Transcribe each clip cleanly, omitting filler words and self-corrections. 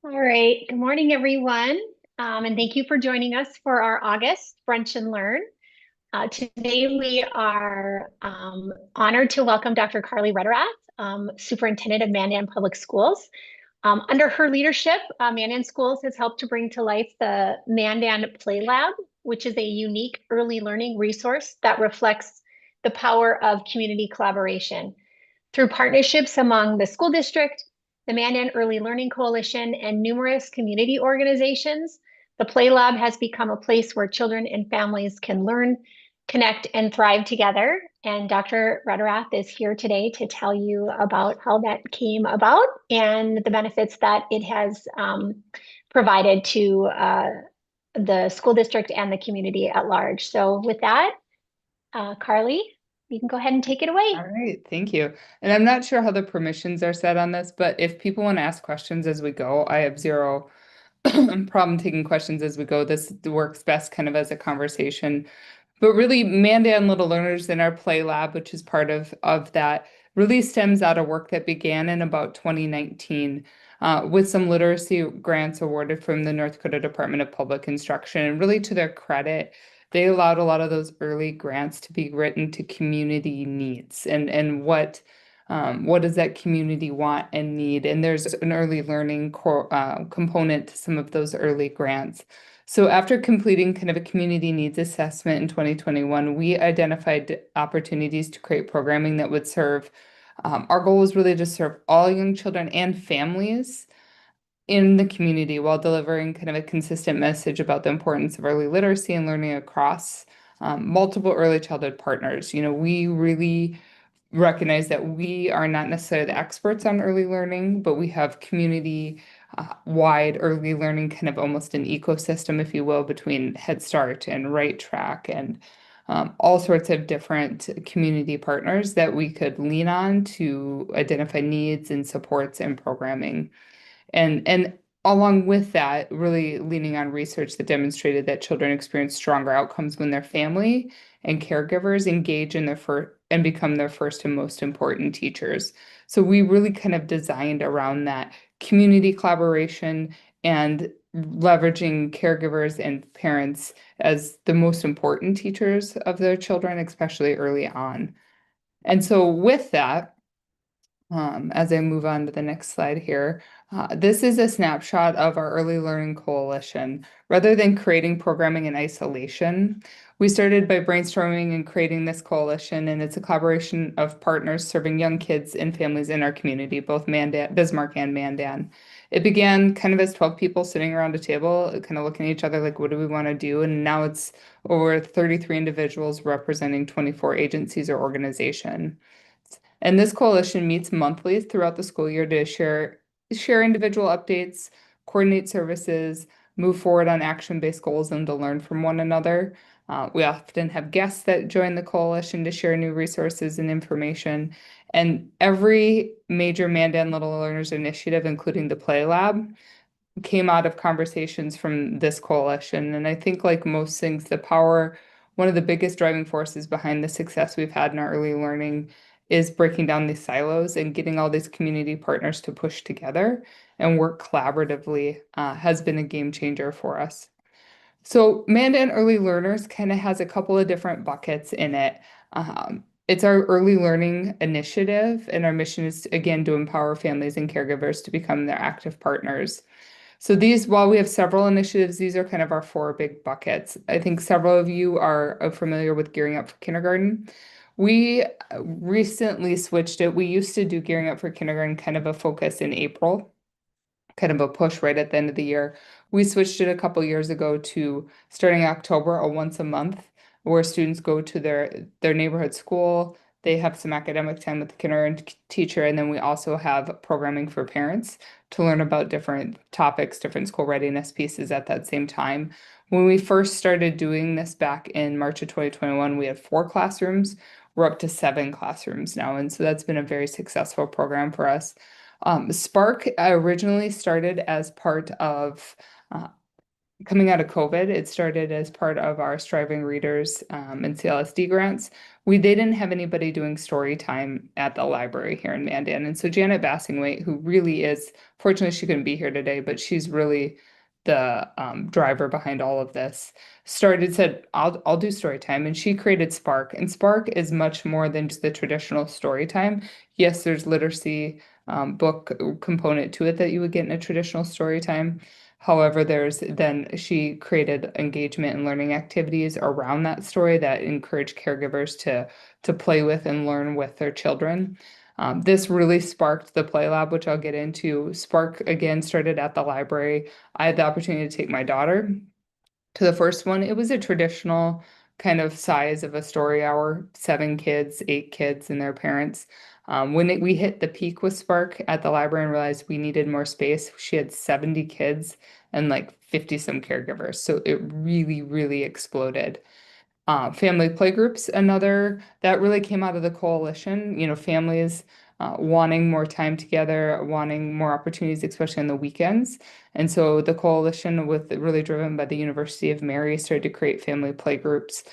All right. Good morning, everyone. And thank you for joining us for our August Brunch and Learn. Today, we are honored to welcome Dr. Carly Retterath, Superintendent of Mandan Public Schools. Under her leadership, Mandan Schools has helped to bring to life the Mandan PlayLab, which is a unique early learning resource that reflects the power of community collaboration. Through partnerships among the school district, the Mandan Early Learning Coalition, and numerous community organizations, the Play Lab has become a place where children and families can learn, connect, and thrive together. And Dr. Retterath is here today to tell you about how that came about and the benefits that it has provided to the school district and the community at large. So with that, Carly, you can go ahead and take it away. All right, thank you. And I'm not sure how the permissions are set on this, but if people want to ask questions as we go, I have zero problem taking questions as we go. This works best kind of as a conversation. But really, Mandan Little Learners in our Play Lab, which is part of that, really stems out of work that began in about 2019 with some literacy grants awarded from the North Dakota Department of Public Instruction. And really, to their credit, they allowed a lot of those early grants to be written to community needs and what does that community want and need? And there's an early learning component to some of those early grants. So after completing kind of a community needs assessment in 2021, we identified opportunities to create programming that would serve. Our goal was really to serve all young children and families in the community while delivering kind of a consistent message about the importance of early literacy and learning across multiple early childhood partners. We really recognize that we are not necessarily the experts on early learning, but we have community wide early learning, kind of almost an ecosystem, if you will, between Head Start and Right Track and all sorts of different community partners that we could lean on to identify needs and supports and programming. And along with that, really leaning on research that demonstrated that children experience stronger outcomes when their family and caregivers engage in their first and become their first and most important teachers. So we really kind of designed around that community collaboration and leveraging caregivers and parents as the most important teachers of their children, especially early on. And so with that, as I move on to the next slide here, this is a snapshot of our Early Learning Coalition. Rather than creating programming in isolation, we started by brainstorming and creating this coalition, and it's a collaboration of partners serving young kids and families in our community, both Bismarck and Mandan. It began kind of as 12 people sitting around a table, kind of looking at each other like, what do we want to do? And now it's over 33 individuals representing 24 agencies or organizations. And this coalition meets monthly throughout the school year to share individual updates, coordinate services, move forward on action-based goals, and to learn from one another. We often have guests that join the coalition to share new resources and information. And every major Mandan Little Learners initiative, including the Play Lab, came out of conversations from this coalition. And I think, like most things, one of the biggest driving forces behind the success we've had in our early learning is breaking down these silos and getting all these community partners to push together and work collaboratively has been a game changer for us. So Mandan Early Learners kind of has a couple of different buckets in it. It's our early learning initiative, and our mission is, again, to empower families and caregivers to become their active partners. So while we have several initiatives, these are kind of our four big buckets. I think several of you are familiar with Gearing Up for Kindergarten. We recently switched it. We used to do Gearing Up for Kindergarten kind of a focus in April, kind of a push right at the end of the year. We switched it a couple years ago to starting October, a once a month, where students go to their neighborhood school. They have some academic time with the kindergarten teacher, and then we also have programming for parents to learn about different topics, different school readiness pieces at that same time. When we first started doing this back in March of 2021, we had 4 classrooms. We're up to 7 classrooms now, and so that's been a very successful program for us. Spark originally started as part of coming out of COVID, it started as part of our Striving Readers and CLSD grants. They didn't have anybody doing story time at the library here in Mandan. And so Janet Bassingwaite, who really is, fortunately she couldn't be here today, but she's really the driver behind all of this, said, I'll do story time. And she created Spark. And Spark is much more than just the traditional story time. Yes, there's literacy book component to it that you would get in a traditional story time. However, she created engagement and learning activities around that story that encourage caregivers to play with and learn with their children. This really sparked the PlayLab, which I'll get into. Spark again started at the library. I had the opportunity to take my daughter to the first one. It was a traditional kind of size of a story hour, 7 kids, 8 kids and their parents. When we hit the peak with Spark at the library and realized we needed more space, she had 70 kids and like 50 some caregivers. So it really, really exploded. Family playgroups, another that really came out of the coalition, families wanting more time together, wanting more opportunities, especially on the weekends. And so the coalition, really driven by the University of Mary, started to create family playgroups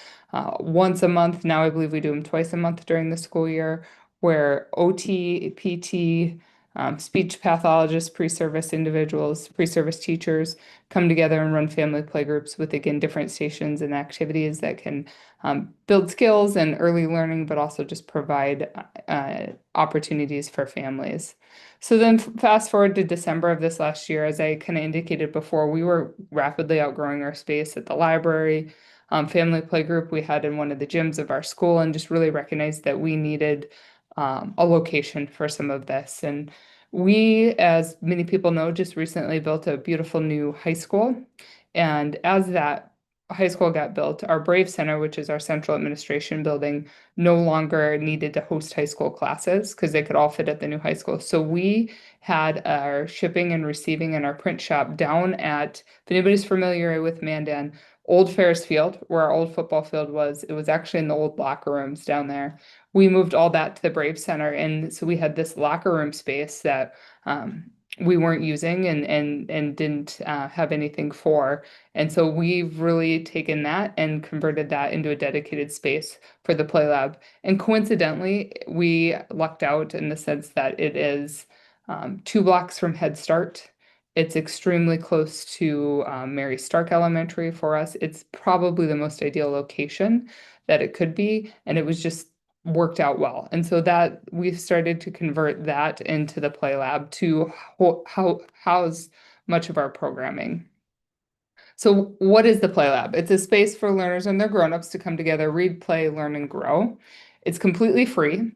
once a month. Now I believe we do them twice a month during the school year, where OT, PT, speech pathologists, pre-service individuals, pre-service teachers come together and run family playgroups with, again, different stations and activities that can build skills and early learning, but also just provide opportunities for families. So then fast forward to December of this last year, as I kind of indicated before, we were rapidly outgrowing our space at the library. Family playgroup we had in one of the gyms of our school, and just really recognized that we needed a location for some of this. And we, as many people know, just recently built a beautiful new high school. And as that high school got built, our Brave Center, which is our central administration building, no longer needed to host high school classes because they could all fit at the new high school. So we had our shipping and receiving and our print shop down at, if anybody's familiar with Mandan, Old Ferris Field, where our old football field was. It was actually in the old locker rooms down there. We moved all that to the Brave Center. And so we had this locker room space that we weren't using and didn't have anything for. And so we've really taken that and converted that into a dedicated space for the PlayLab. And coincidentally, we lucked out in the sense that it is 2 blocks from Head Start. It's extremely close to Mary Stark Elementary for us. It's probably the most ideal location that it could be, and it was just worked out well. And so that we've started to convert that into the PlayLab to house much of our programming. So what is the PlayLab? It's a space for learners and their grown-ups to come together, read, play, learn, and grow. It's completely free.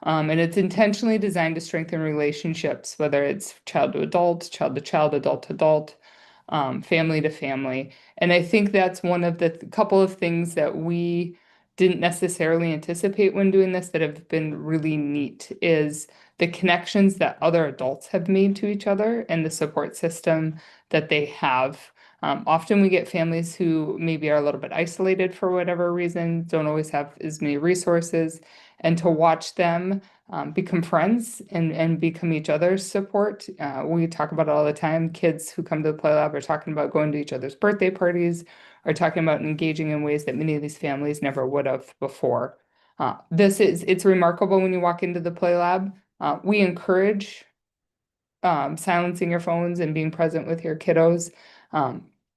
And it's intentionally designed to strengthen relationships, whether it's child to adult, child to child, adult to adult, family to family. And I think that's one of the couple of things that we didn't necessarily anticipate when doing this that have been really neat is the connections that other adults have made to each other and the support system that they have. Often we get families who maybe are a little bit isolated for whatever reason, don't always have as many resources, and to watch them become friends and become each other's support. We talk about it all the time. Kids who come to the PlayLab are talking about going to each other's birthday parties, are talking about engaging in ways that many of these families never would have before. It's remarkable when you walk into the PlayLab. We encourage silencing your phones and being present with your kiddos.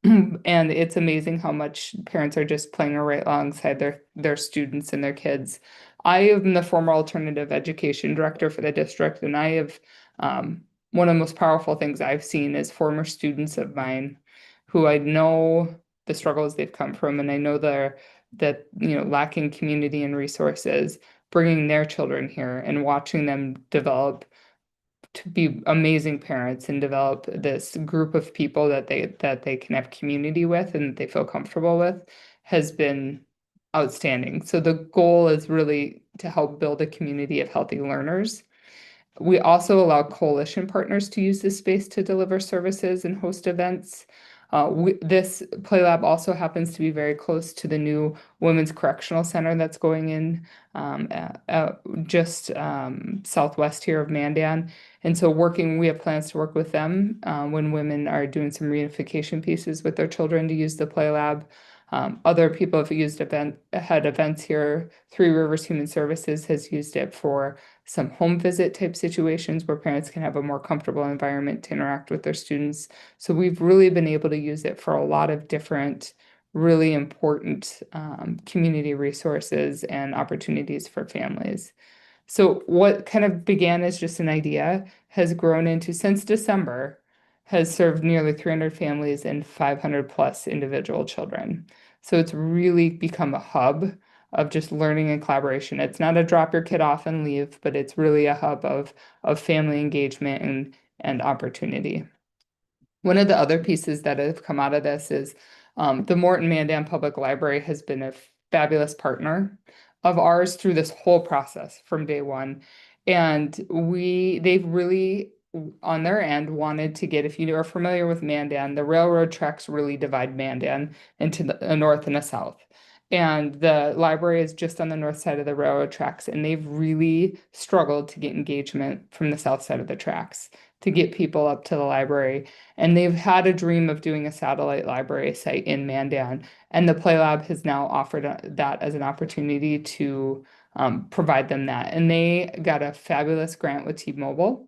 And it's amazing how much parents are just playing right alongside their students and their kids. I am the former alternative education director for the district, and I have one of the most powerful things I've seen is former students of mine who I know the struggles they've come from, and I know that lacking community and resources, bringing their children here and watching them develop to be amazing parents and develop this group of people that they can have community with and that they feel comfortable with has been outstanding. So the goal is really to help build a community of healthy learners. We also allow coalition partners to use this space to deliver services and host events. This PlayLab also happens to be very close to the new Women's Correctional Center that's going in just southwest here of Mandan. And so we have plans to work with them when women are doing some reunification pieces with their children to use the PlayLab. Other people have had events here. Three Rivers Human Services has used it for some home visit type situations where parents can have a more comfortable environment to interact with their students. So we've really been able to use it for a lot of different really important community resources and opportunities for families. So what kind of began as just an idea has grown into, since December, has served nearly 300 families and 500 plus individual children. So it's really become a hub of just learning and collaboration. It's not a drop your kid off and leave, but it's really a hub of family engagement and opportunity. One of the other pieces that have come out of this is the Morton Mandan Public Library has been a fabulous partner of ours through this whole process from day one. And they've really, on their end, wanted to get, if you are familiar with Mandan, the railroad tracks really divide Mandan into a north and a south. And the library is just on the north side of the railroad tracks, and they've really struggled to get engagement from the south side of the tracks to get people up to the library. And they've had a dream of doing a satellite library site in Mandan. And the PlayLab has now offered that as an opportunity to provide them that. And they got a fabulous grant with T-Mobile.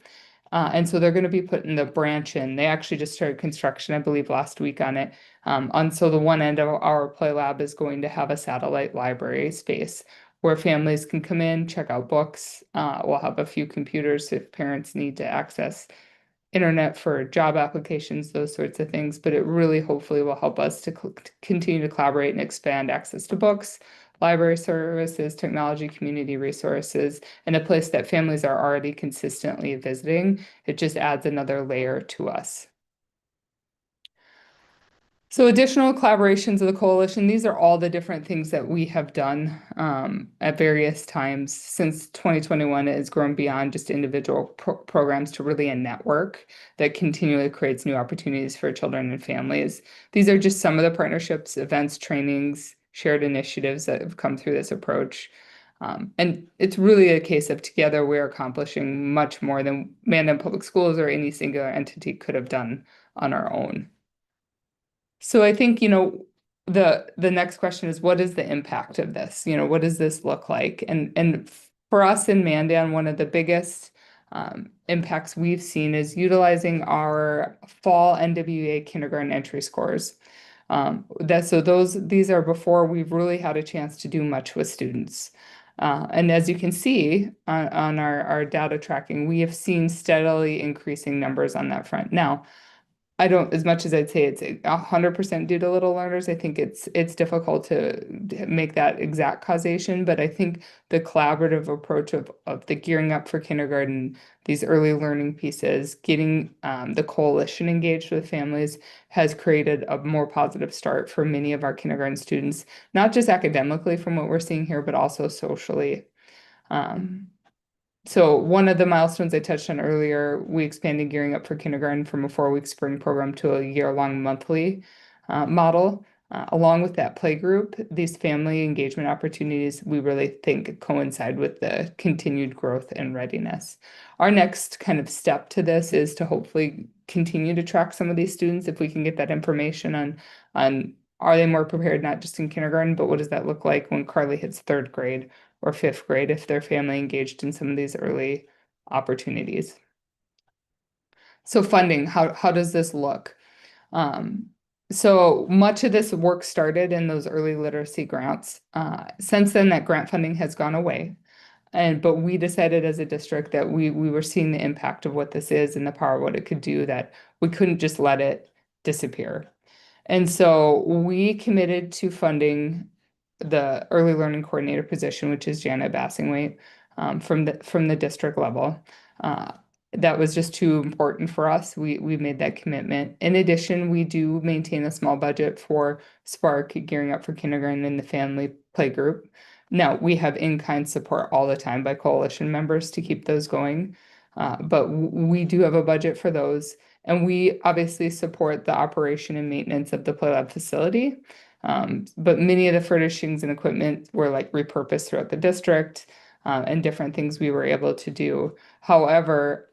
And so they're going to be putting the branch in. They actually just started construction, I believe, last week on it. So the one end of our PlayLab is going to have a satellite library space where families can come in, check out books. We'll have a few computers if parents need to access internet for job applications, those sorts of things. But it really hopefully will help us to continue to collaborate and expand access to books, library services, technology, community resources, and a place that families are already consistently visiting. It just adds another layer to us. So additional collaborations of the coalition, these are all the different things that we have done at various times since 2021. It has grown beyond just individual programs to really a network that continually creates new opportunities for children and families. These are just some of the partnerships, events, trainings, shared initiatives that have come through this approach. And it's really a case of together we're accomplishing much more than Mandan Public Schools or any singular entity could have done on our own. So I think, the next question is, what is the impact of this? What does this look like? And for us in Mandan, one of the biggest impacts we've seen is utilizing our fall NWEA kindergarten entry scores. These are before we've really had a chance to do much with students. And as you can see on our data tracking, we have seen steadily increasing numbers on that front. Now, I don't, as much as I'd say it's 100% due to little learners, I think it's difficult to make that exact causation, but I think the collaborative approach of the gearing up for kindergarten, these early learning pieces, getting the coalition engaged with families has created a more positive start for many of our kindergarten students, not just academically from what we're seeing here, but also socially. So one of the milestones I touched on earlier, we expanded gearing up for kindergarten from a 4-week spring program to a year-long monthly model. Along with that play group, these family engagement opportunities we really think coincide with the continued growth and readiness. Our next kind of step to this is to hopefully continue to track some of these students if we can get that information on are they more prepared not just in kindergarten, but what does that look like when Carly hits 3rd grade or 5th grade if their family engaged in some of these early opportunities. So funding, how does this look? So much of this work started in those early literacy grants. Since then, that grant funding has gone away. But we decided as a district that we were seeing the impact of what this is and the power of what it could do, that we couldn't just let it disappear. And so we committed to funding the early learning coordinator position, which is Janet Bassingwaite, from the district level. That was just too important for us. We made that commitment. In addition, we do maintain a small budget for Spark, gearing up for kindergarten, and the family play group. Now, we have in-kind support all the time by coalition members to keep those going. But we do have a budget for those. And we obviously support the operation and maintenance of the PlayLab facility. But many of the furnishings and equipment were like repurposed throughout the district, and different things we were able to do. However,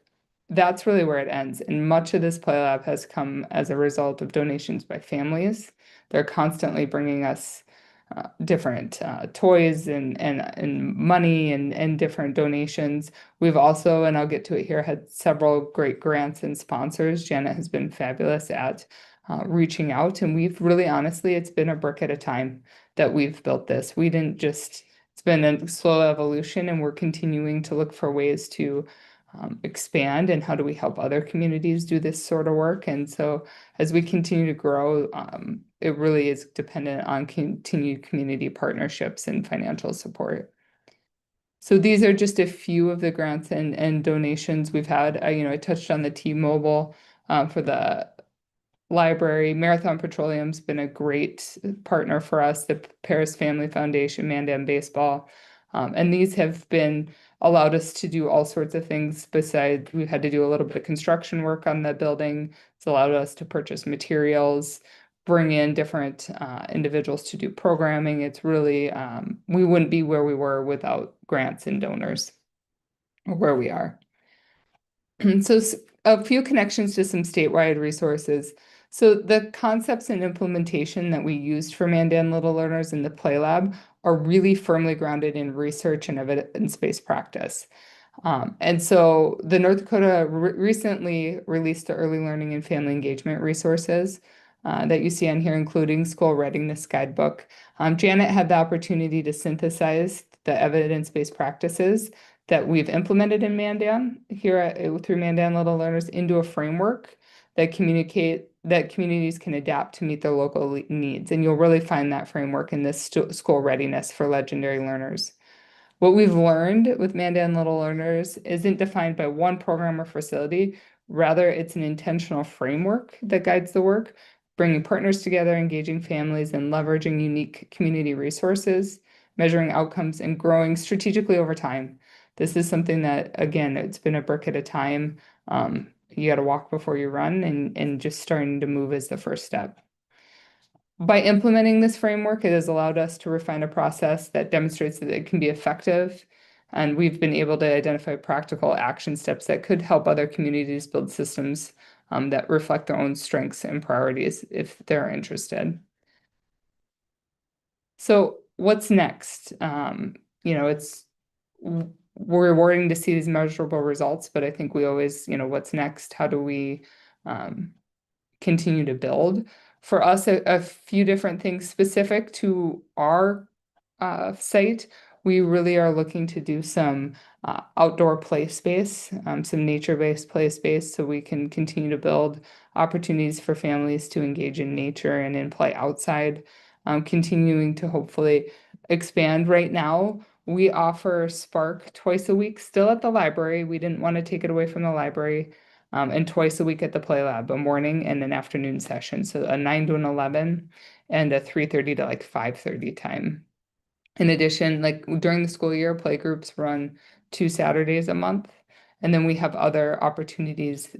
that's really where it ends. And much of this PlayLab has come as a result of donations by families. They're constantly bringing us different toys and money and different donations. We've also, and I'll get to it here, had several great grants and sponsors. Janet has been fabulous at reaching out, and we've really honestly, it's been a brick at a time that we've built this. We didn't just, it's been a slow evolution, and we're continuing to look for ways to expand and how do we help other communities do this sort of work. And so as we continue to grow, it really is dependent on continued community partnerships and financial support. So these are just a few of the grants and donations we've had. I touched on the T-Mobile for the library. Marathon Petroleum's been a great partner for us, the Paris Family Foundation, Mandan Baseball. And these have been allowed us to do all sorts of things besides we've had to do a little bit of construction work on the building. It's allowed us to purchase materials, bring in different individuals to do programming. It's really, we wouldn't be where we were without grants and donors, or where we are. So a few connections to some statewide resources. So the concepts and implementation that we used for Mandan Little Learners in the PlayLab are really firmly grounded in research and evidence-based practice. And so the North Dakota recently released the Early Learning and Family Engagement resources that you see on here, including School Readiness Guidebook. Janet had the opportunity to synthesize the evidence-based practices that we've implemented in Mandan through Mandan Little Learners into a framework that communities can adapt to meet their local needs. And you'll really find that framework in this school readiness for legendary learners. What we've learned with Mandan Little Learners isn't defined by one program or facility. Rather, it's an intentional framework that guides the work, bringing partners together, engaging families, and leveraging unique community resources, measuring outcomes, and growing strategically over time. This is something that, again, it's been a brick at a time. You got to walk before you run, and just starting to move is the first step. By implementing this framework, it has allowed us to refine a process that demonstrates that it can be effective, and we've been able to identify practical action steps that could help other communities build systems that reflect their own strengths and priorities if they're interested. So what's next? It's rewarding to see these measurable results, but I think we always, what's next? How do we continue to build? For us, a few different things specific to our site. We really are looking to do some outdoor play space, some nature-based play space, so we can continue to build opportunities for families to engage in nature and in play outside, continuing to hopefully expand. Right now, we offer Spark twice a week still at the library. We didn't want to take it away from the library. And twice a week at the PlayLab, a morning and an afternoon session. So a 9 to an 11 and a 3:30 to like 5:30 time. In addition, like during the school year, play groups run 2 Saturdays a month. And then we have other opportunities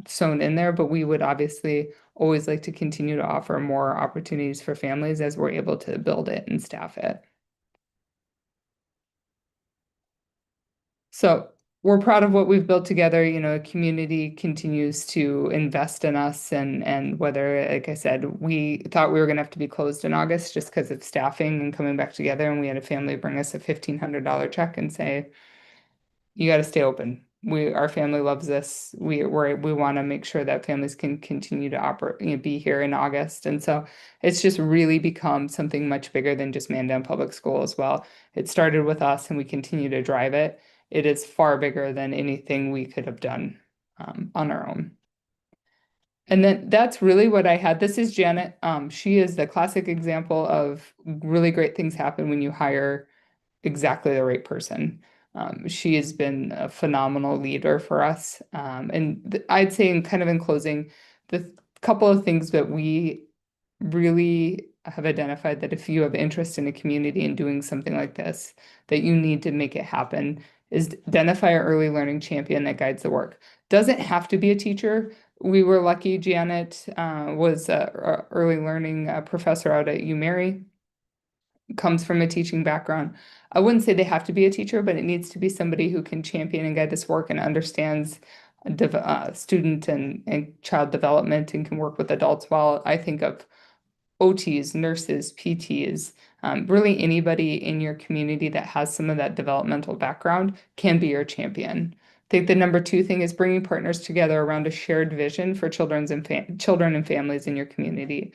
sewn in there, but we would obviously always like to continue to offer more opportunities for families as we're able to build it and staff it. So we're proud of what we've built together. A community continues to invest in us, and whether, like I said, we thought we were going to have to be closed in August just because of staffing and coming back together, and we had a family bring us a $1,500 check and say, you got to stay open. Our family loves this. We want to make sure that families can continue to operate, be here in August. And so it's just really become something much bigger than just Mandan Public School as well. It started with us and we continue to drive it. It is far bigger than anything we could have done on our own. And then that's really what I had. This is Janet. She is the classic example of really great things happen when you hire exactly the right person. She has been a phenomenal leader for us. And I'd say in closing, the couple of things that we really have identified that if you have interest in a community and doing something like this, that you need to make it happen, is identify an early learning champion that guides the work. Doesn't have to be a teacher. We were lucky. Janet was a early learning professor out at UMary, comes from a teaching background. I wouldn't say they have to be a teacher, but it needs to be somebody who can champion and guide this work and understands student and child development and can work with adults well. I think of OTs, nurses, PTs, really anybody in your community that has some of that developmental background can be your champion. I think the number two thing is bringing partners together around a shared vision for children and families in your community.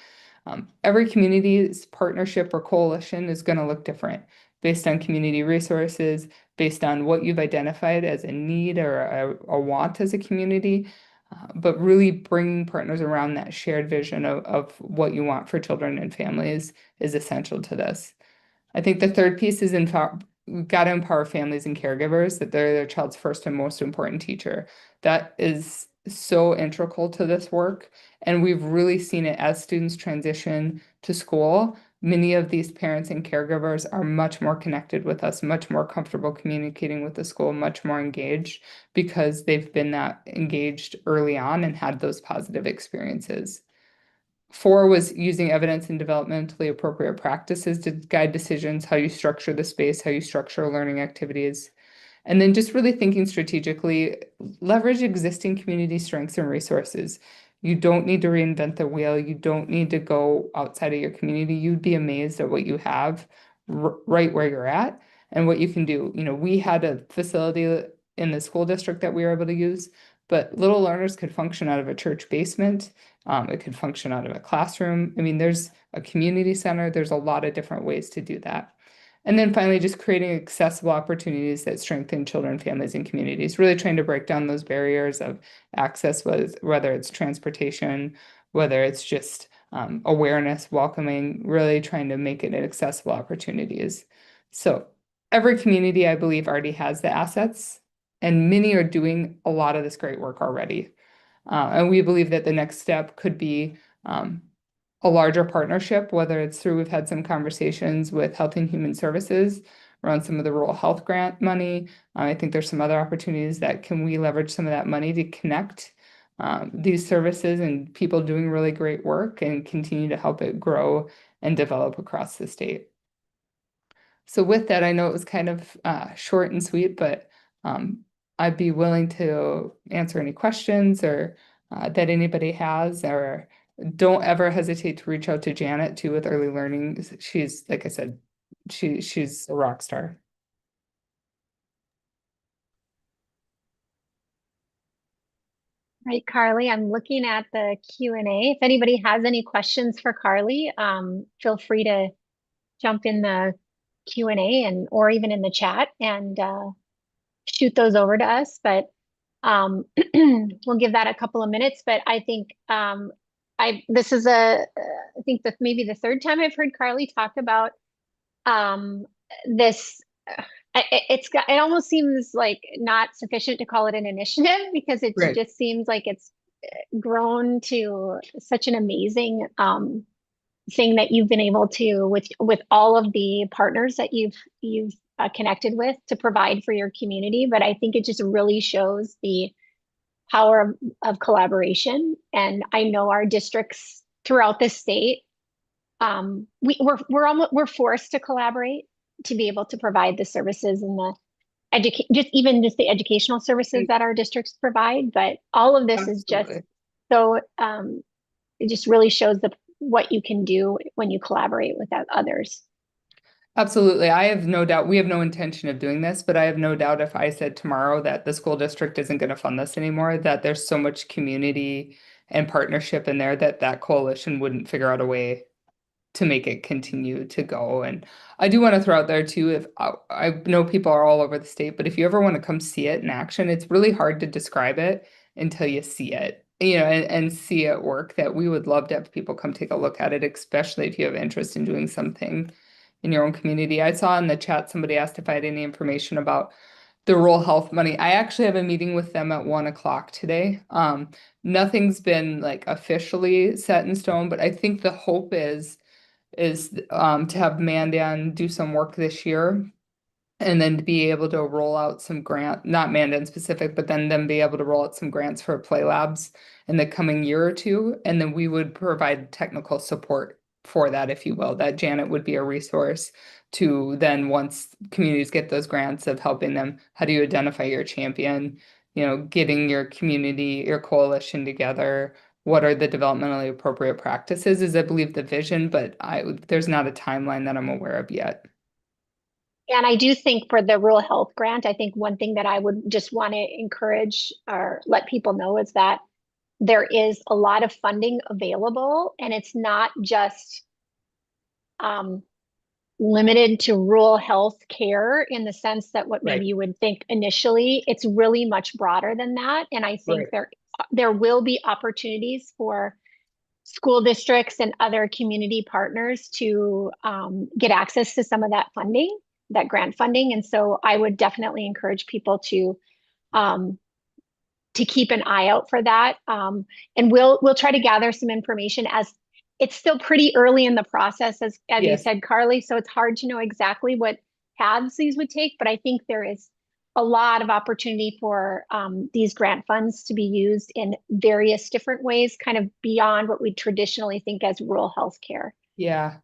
Every community's partnership or coalition is going to look different based on community resources, based on what you've identified as a need or a want as a community, but really bringing partners around that shared vision of what you want for children and families is essential to this. I think the third piece is we've got to empower families and caregivers that they're their child's first and most important teacher. That is so integral to this work. And we've really seen it as students transition to school. Many of these parents and caregivers are much more connected with us, much more comfortable communicating with the school, much more engaged because they've been that engaged early on and had those positive experiences. 4 was using evidence and developmentally appropriate practices to guide decisions, how you structure the space, how you structure learning activities. And then just really thinking strategically, leverage existing community strengths and resources. You don't need to reinvent the wheel. You don't need to go outside of your community. You'd be amazed at what you have right where you're at and what you can do. We had a facility in the school district that we were able to use, but little learners could function out of a church basement. It could function out of a classroom. I mean, there's a community center. There's a lot of different ways to do that. And then finally, just creating accessible opportunities that strengthen children, families, and communities, really trying to break down those barriers of access, whether it's transportation, whether it's just awareness, welcoming, really trying to make it accessible opportunities. So every community, I believe, already has the assets, and many are doing a lot of this great work already. And we believe that the next step could be a larger partnership, whether it's through, we've had some conversations with Health and Human Services around some of the rural health grant money. I think there's some other opportunities that can we leverage some of that money to connect these services and people doing really great work and continue to help it grow and develop across the state. So with that, I know it was kind of short and sweet, but I'd be willing to answer any questions or that anybody has, or don't ever hesitate to reach out to Janet too with early learning. She's, like I said, she's a rock star. Right, Carly, I'm looking at the Q&A. If anybody has any questions for Carly, feel free to jump in the Q&A or even in the chat and shoot those over to us. But we'll give that a couple of minutes. But I think this is I think that maybe the third time I've heard Carly talk about this. It almost seems like not sufficient to call it an initiative because it Right. just seems like it's grown to such an amazing thing that you've been able to with all of the partners that you've connected with to provide for your community. But I think it just really shows the power of collaboration. And I know our districts throughout the state, we're forced to collaborate to be able to provide the services and the just the educational services And that our districts provide. But all of this is just absolutely. so it just really shows what you can do when you collaborate with others. Absolutely. I have no doubt, we have no intention of doing this, but I have no doubt if I said tomorrow that the school district isn't going to fund this anymore, that there's so much community and partnership in there that that coalition wouldn't figure out a way to make it continue to go. And I do want to throw out there too, if I know people are all over the state, but if you ever want to come see it in action, it's really hard to describe it until you see it, and see it work. That we would love to have people come take a look at it, especially if you have interest in doing something in your own community. I saw in the chat somebody asked if I had any information about the rural health money. I actually have a meeting with them at 1 o'clock today. Nothing's been like officially set in stone, but I think the hope is to have Mandan do some work this year and then to be able to roll out some not Mandan specific, but then be able to roll out some grants for play labs in the coming year or two. And then we would provide technical support for that, if you will, that Janet would be a resource to then, once communities get those grants, of helping them, how do you identify your champion, getting your community, your coalition together. What are the developmentally appropriate practices is, I believe, the vision, but there's not a timeline that I'm aware of yet. And I do think for the rural health grant, I think one thing that I would just want to encourage or let people know is that there is a lot of funding available, and it's not just um, limited to rural health care in the sense that what maybe Right. you would think initially. It's really much broader than that. And I think Right. there will be opportunities for school districts and other community partners to get access to some of that funding, that grant funding. And so I would definitely encourage people um, to keep an eye out for that. And we'll try to gather some information, as it's still pretty early in the process, as you Yes. said, Carly. So it's hard to know exactly what paths these would take, but I think there is a lot of opportunity for these grant funds to be used in various different ways, kind of beyond what we traditionally think as rural health care. Yeah.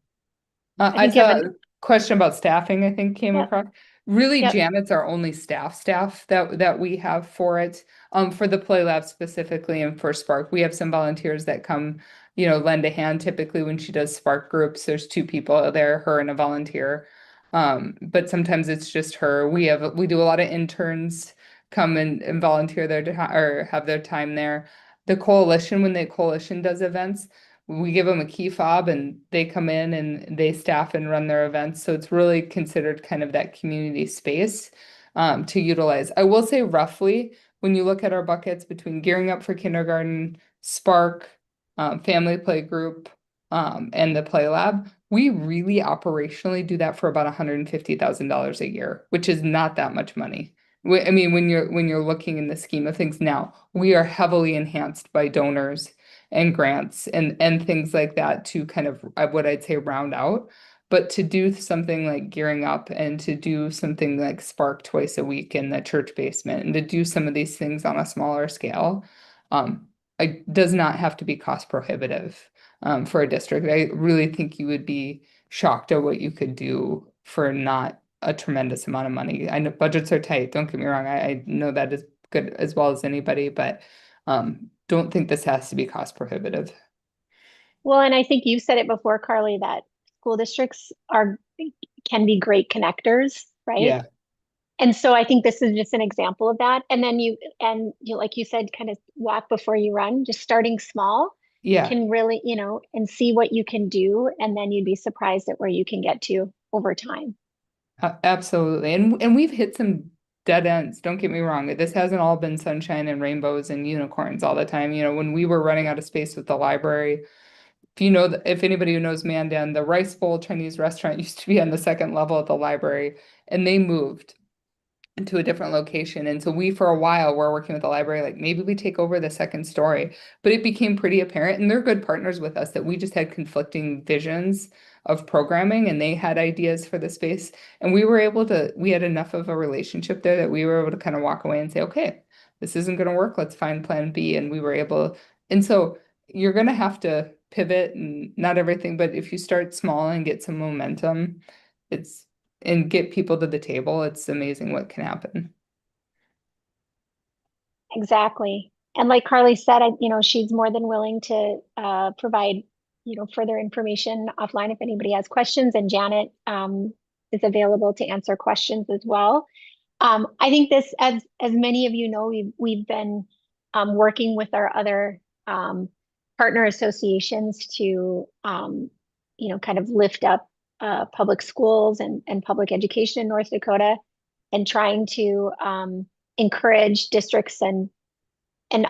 I I think you have saw an, a question about staffing, I think came yep, across. Really, yep. Janet's our only staff that we have for it. For the Play Lab specifically and for Spark, we have some volunteers that come, lend a hand. Typically when she does Spark groups, there's two people there, her and a volunteer. But sometimes it's just her. We do a lot of interns come and volunteer there or have their time there. The coalition, when the coalition does events, we give them a key fob and they come in and they staff and run their events. So it's really considered kind of that community space to utilize. I will say roughly, when you look at our buckets between gearing up for kindergarten, Spark, family play group, and the play lab, we really operationally do that for about $150,000 a year, which is not that much money. I mean, when you're looking in the scheme of things now, we are heavily enhanced by donors and grants and things like that to kind of what I'd say round out. But to do something like gearing up and to do something like Spark twice a week in the church basement and to do some of these things on a smaller scale, um, it does not have to be cost prohibitive for a district. I really think you would be shocked at what you could do for not a tremendous amount of money. I know budgets are tight, don't get me wrong. I know that is good as well as anybody, but don't think this has to be cost prohibitive. Well, and I think you said it before, Carly, that school districts can be great connectors, right? Yeah, And so I think this is just an example of that. And then like you said, kind of walk before you run, just starting small yeah, can really, and see what you can do. And then you'd be surprised at where you can get to over time. absolutely. And we've hit some dead ends. Don't get me wrong. This hasn't all been sunshine and rainbows and unicorns all the time. When we were running out of space with the library, if anybody who knows Mandan, the Rice Bowl Chinese restaurant used to be on the second level of the library, and they moved into a different location. And so we, for a while, were working with the library, like maybe we take over the second story. But it became pretty apparent, and they're good partners with us, that we just had conflicting visions of programming and they had ideas for the space. And we had enough of a relationship there that we were able to kind of walk away and say, okay, this isn't going to work. Let's find plan B. And we were able, and so you're going to have to pivot and not everything, but if you start small and get some momentum, it's and get people to the table, it's amazing what can happen. Exactly. And like Carly said, she's more than willing to provide, further information offline if anybody has questions. And Janet is available to answer questions as well. I think this, as many of you know, we've been working with our other partner associations to, kind of lift up public schools and public education in North Dakota, and trying to encourage districts and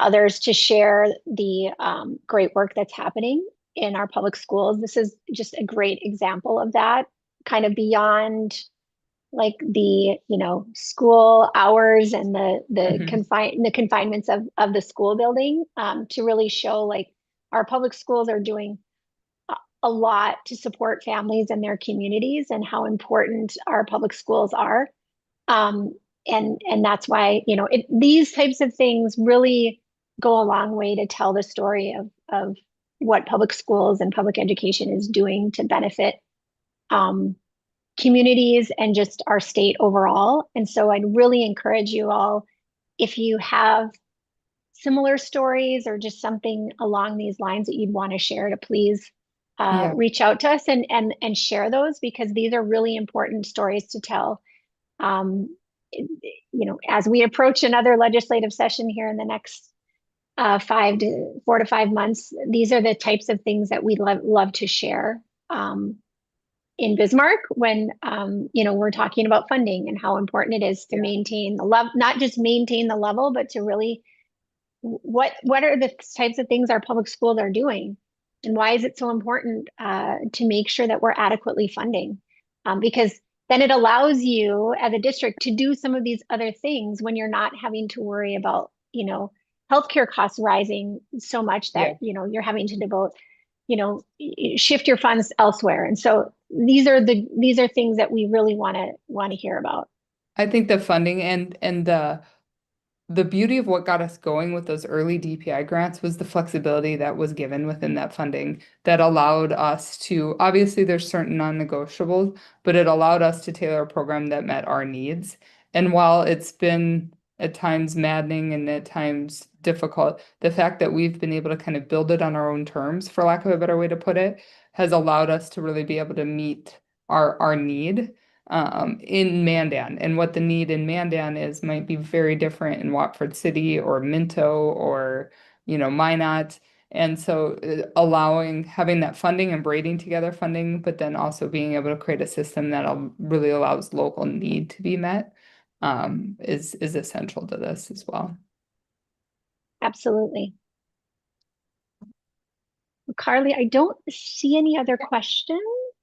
others to share the great work that's happening in our public schools. This is just a great example of that, kind of beyond like the school hours and Mhm. the confinements of the school building, to really show like our public schools are doing a lot to support families and their communities, and how important our public schools are. And that's why, these types of things really go a long way to tell the story of what public schools and public education is doing to benefit um, communities and just our state overall. And so I'd really encourage you all, if you have similar stories or just something along these lines that you'd want to share, to please Yeah, reach out to us and share those, because these are really important stories to tell. Um, as we approach another legislative session here in the next 4 to 5 months, these are the types of things that we love to share in Bismarck when we're talking about funding and how important it is to yeah. maintain the level, not just maintain the level, but to really what are the types of things our public schools are doing, and why is it so important to make sure that we're adequately funding, because then it allows you as a district to do some of these other things when you're not having to worry about healthcare costs rising so much that Yeah. you're having to devote you know shift your funds elsewhere. And so these are things that we really want to hear about. I think the funding and the beauty of what got us going with those early DPI grants was the flexibility that was given within that funding that allowed us to, obviously there's certain non-negotiables, but it allowed us to tailor a program that met our needs. And while it's been at times maddening and at times difficult, the fact that we've been able to kind of build it on our own terms, for lack of a better way to put it, has allowed us to really be able to meet our need in Mandan. And what the need in Mandan is might be very different in Watford City or Minto or, Minot. And so having that funding and braiding together funding, but then also being able to create a system that really allows local need to be met, is essential to this as well. Absolutely. Carly, I don't see any other questions.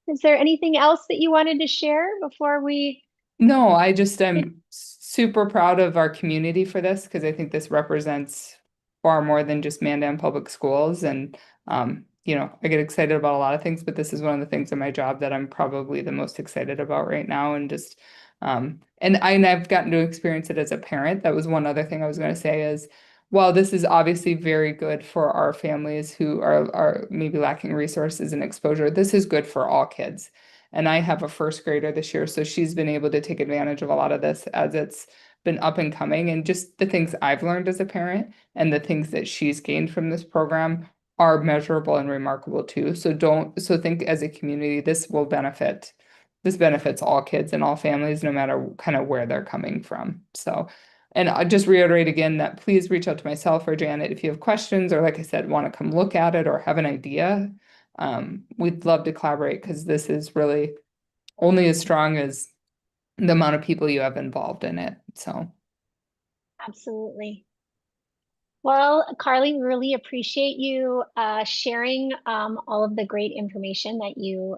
Is there anything else that you wanted to share before we? No, I just am super proud of our community for this because I think this represents far more than just Mandan Public Schools. And, I get excited about a lot of things, but this is one of the things in my job that I'm probably the most excited about right now. And just, and I've gotten to experience it as a parent. That was one other thing I was going to say is, while this is obviously very good for our families who are maybe lacking resources and exposure, this is good for all kids. And I have a first grader this year, so she's been able to take advantage of a lot of this as it's been up and coming. And just the things I've learned as a parent and the things that she's gained from this program are measurable and remarkable too. So think as a community, this benefits all kids and all families, no matter kind of where they're coming from. So, and I'll just reiterate again that please reach out to myself or Janet if you have questions or, like I said, want to come look at it or have an idea. We'd love to collaborate because this is really only as strong as the amount of people you have involved in it. So, Absolutely. Well, Carly, we really appreciate you sharing all of the great information that you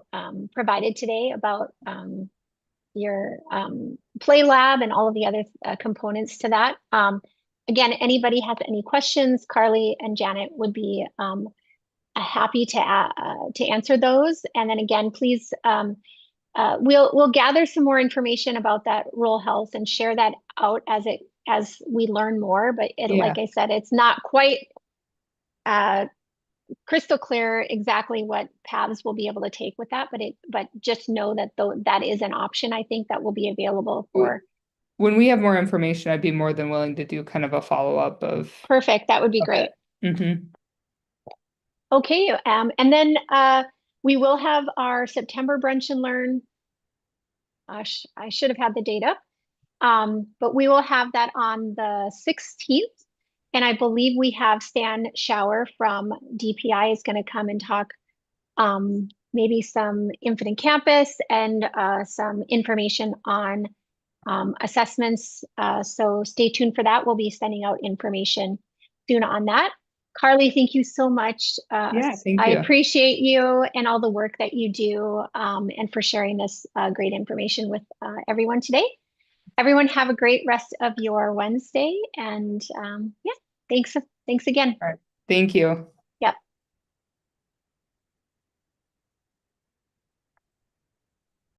provided today about your play lab and all of the other components to that. Again, anybody has any questions, Carly and Janet would be happy to answer those. And then again, please, we'll gather some more information about that rural health and share that out as we learn more. But like yeah, I said, it's not quite uh, crystal clear exactly what paths we'll be able to take with that. But just know that that is an option, I think, that will be available for. when we have more information, I'd be more than willing to do kind of a follow-up Perfect. That would be of it. great. Mm-hmm. Okay. And then we will have our September Brunch and Learn. I should have had the data. But we will have that on the 16th. And I believe we have Stan Schauer from DPI is going to come and talk maybe some Infinite Campus and some information on assessments. So stay tuned for that. We'll be sending out information soon on that. Carly, thank you so much. Yeah, thank I you. appreciate you and all the work that you do and for sharing this great information with everyone today. Everyone have a great rest of your Wednesday. And yeah, thanks again. All right. Thank you.